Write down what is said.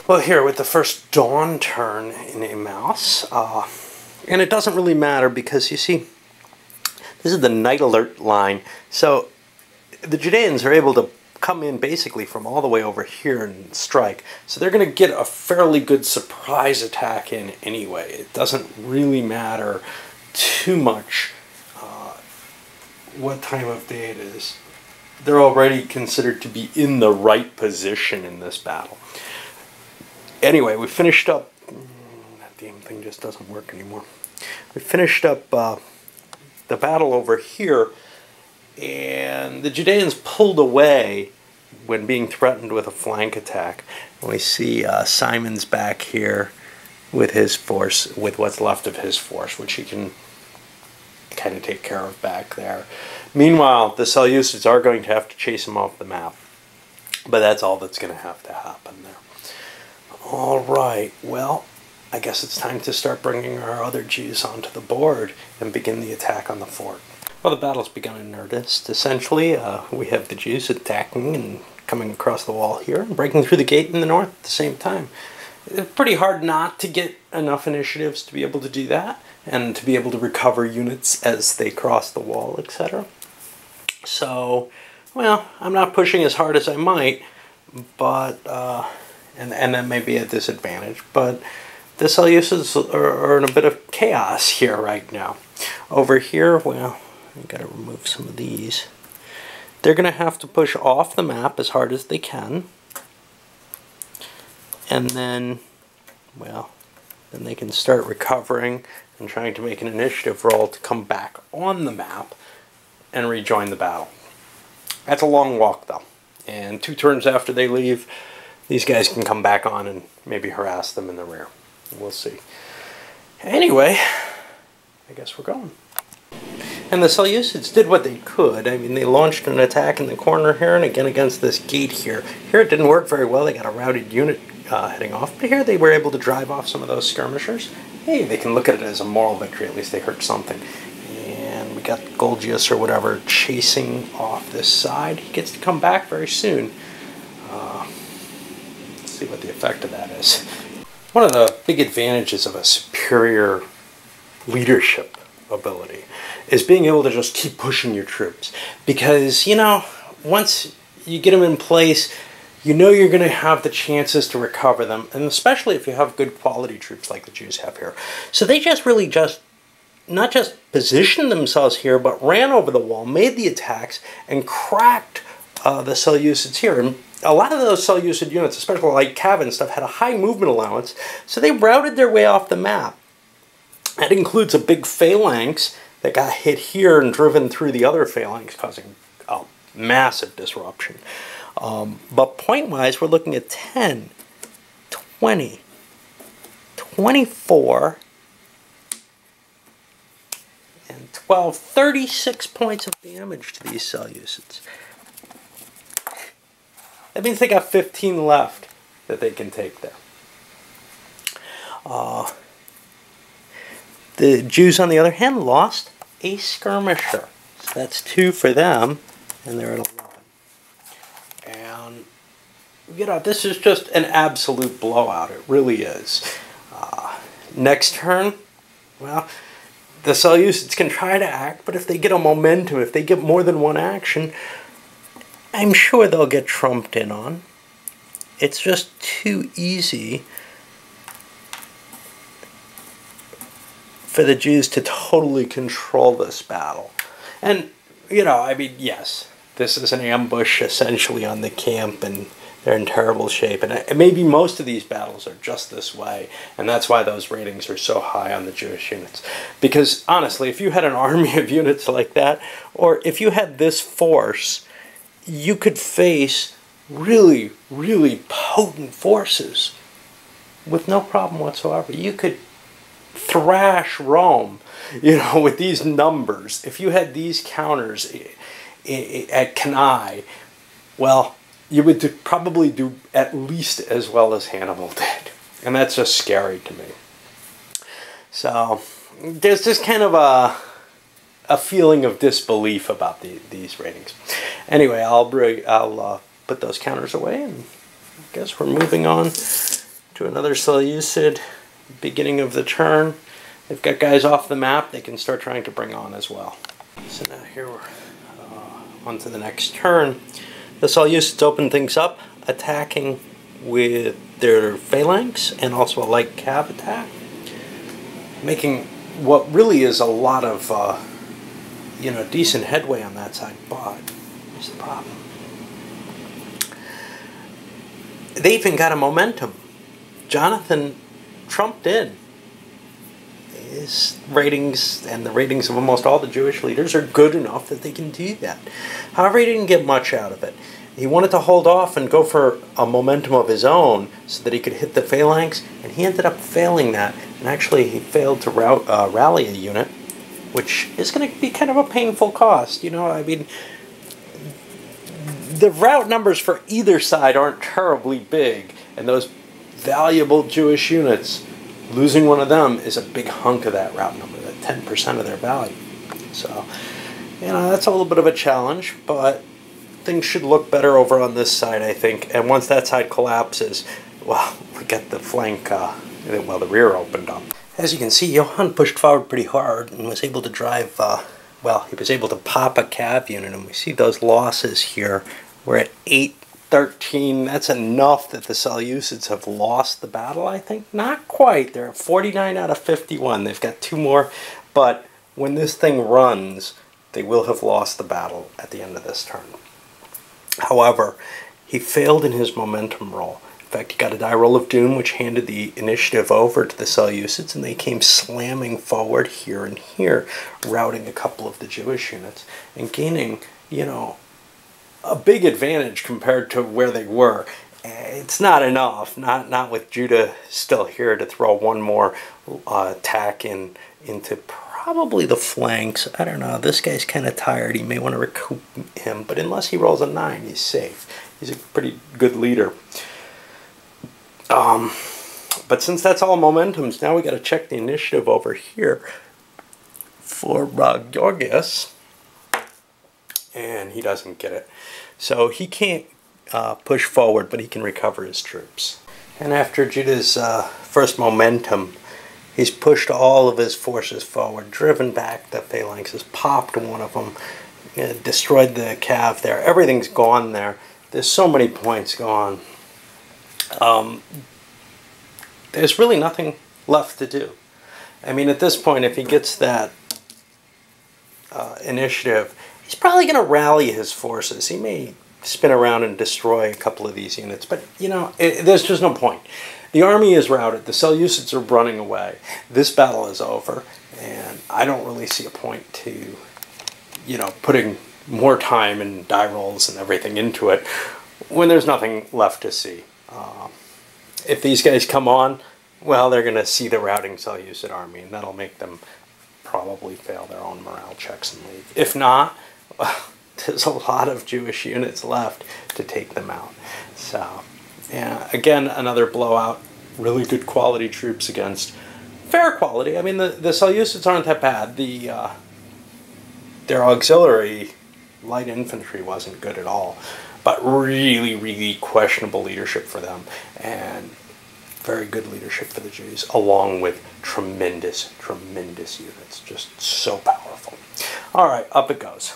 Well, here with the first dawn turn in Emmaus, and it doesn't really matter because you see, this is the night alert line, so the Judeans are able to come in basically from all the way over here and strike. So they're going to get a fairly good surprise attack in anyway. It doesn't really matter too much what time of day it is. They're already considered to be in the right position in this battle. Anyway, we finished up. That damn thing just doesn't work anymore. We finished up the battle over here, and the Judeans pulled away when being threatened with a flank attack. And we see Simon's back here with his force, with what's left of his force, which he can kind of take care of back there. Meanwhile, the Seleucids are going to have to chase him off the map, but that's all that's going to have to happen there. All right, well, I guess it's time to start bringing our other Jews onto the board and begin the attack on the fort. Well, the battle's begun in earnest. Essentially, we have the Jews attacking and coming across the wall here and breaking through the gate in the north at the same time. It's pretty hard not to get enough initiatives to be able to do that and to be able to recover units as they cross the wall, etc. So, well, I'm not pushing as hard as I might, but, and that may be a disadvantage, but the Seleucids are in a bit of chaos here right now. Over here, well, I've got to remove some of these. They're going to have to push off the map as hard as they can. And then, well, then they can start recovering and trying to make an initiative roll to come back on the map and rejoin the battle. That's a long walk, though. And 2 turns after they leave, these guys can come back on and maybe harass them in the rear. We'll see. Anyway, I guess we're going. And the Seleucids did what they could. I mean, they launched an attack in the corner here and again against this gate here. Here it didn't work very well. They got a routed unit heading off. But here they were able to drive off some of those skirmishers. Hey, they can look at it as a moral victory. At least they hurt something. And we got Golgius or whatever chasing off this side. He gets to come back very soon. Let's see what the effect of that is. One of the big advantages of a superior leadership ability is being able to just keep pushing your troops. Because, you know, once you get them in place, you know you're going to have the chances to recover them, and especially if you have good quality troops like the Jews have here. So they just really not just positioned themselves here, but ran over the wall, made the attacks, and cracked the Seleucids here. And a lot of those Seleucid units, especially like Cav and stuff, had a high movement allowance, so they routed their way off the map. That includes a big phalanx that got hit here and driven through the other phalanx, causing a massive disruption. But point-wise, we're looking at 10, 20, 24, and 12, 36 points of damage to these Seleucids. That means they got 15 left that they can take there. The Jews, on the other hand, lost a skirmisher. So that's 2 for them, and they're at 11. And, you know, this is just an absolute blowout. It really is. Next turn, well, the Seleucids can try to act, but if they get a momentum, if they get more than one action, I'm sure they'll get trumped in on. It's just too easy for the Jews to totally control this battle. And, you know, I mean, yes, this is an ambush essentially on the camp, and they're in terrible shape. And maybe most of these battles are just this way, and that's why those ratings are so high on the Jewish units. Because, honestly, if you had an army of units like that, or if you had this force, you could face really, really potent forces with no problem whatsoever. You could thrash Rome, you know, with these numbers. If you had these counters at Cannae, well, you would probably do at least as well as Hannibal did. And that's just scary to me. So, there's just kind of a feeling of disbelief about these ratings. Anyway, I'll put those counters away, and I guess we're moving on to another Seleucid, beginning of the turn. They've got guys off the map they can start trying to bring on as well. So now here we're on to the next turn. The Seleucids open things up, attacking with their phalanx and also a light cav attack, making what really is a lot of decent headway on that side. But here's the problem. They even got a momentum. Jonathan trumped in. His ratings and the ratings of almost all the Jewish leaders are good enough that they can do that. However, he didn't get much out of it. He wanted to hold off and go for a momentum of his own so that he could hit the phalanx, and he ended up failing that. And actually, he failed to rally a unit, which is going to be kind of a painful cost. You know, I mean, the route numbers for either side aren't terribly big, and those valuable Jewish units, losing one of them is a big hunk of that route number, that 10% of their value. So, that's a little bit of a challenge, but things should look better over on this side, I think. And once that side collapses, well, we get the flank, the rear opened up. As you can see, Johann pushed forward pretty hard and was able to drive, he was able to pop a cav unit, and we see those losses here. We're at 8-13. That's enough that the Seleucids have lost the battle, I think. Not quite. They're at 49 out of 51. They've got 2 more, but when this thing runs, they will have lost the battle at the end of this turn. However, he failed in his momentum roll. In fact, he got a die roll of doom, which handed the initiative over to the Seleucids, and they came slamming forward here and here, routing a couple of the Jewish units and gaining, a big advantage compared to where they were. It's not enough, not with Judah still here to throw one more attack into probably the flanks. I don't know, this guy's kind of tired. He may want to recoup him, but unless he rolls a 9, he's safe. He's a pretty good leader. But since that's all momentums, now we got to check the initiative over here for Georgios, and he doesn't get it. So he can't push forward, but he can recover his troops. And after Judah's first momentum, he's pushed all of his forces forward, driven back the phalanxes, popped one of them, destroyed the cav there. Everything's gone there. There's so many points gone. There's really nothing left to do. I mean, at this point, if he gets that initiative, he's probably going to rally his forces. He may spin around and destroy a couple of these units, but, there's just no point. The army is routed. The Seleucids are running away. This battle is over, and I don't really see a point to, putting more time and die rolls and everything into it when there's nothing left to see. If these guys come on, well, they're going to see the routing Seleucid army, and that'll make them probably fail their own morale checks and leave. If not, well, there's a lot of Jewish units left to take them out. So, yeah, again, another blowout. Really good quality troops against fair quality. I mean, the Seleucids aren't that bad. Their auxiliary light infantry wasn't good at all, but really, really questionable leadership for them, and very good leadership for the Jews, along with tremendous, tremendous units. Just so powerful. All right, up it goes.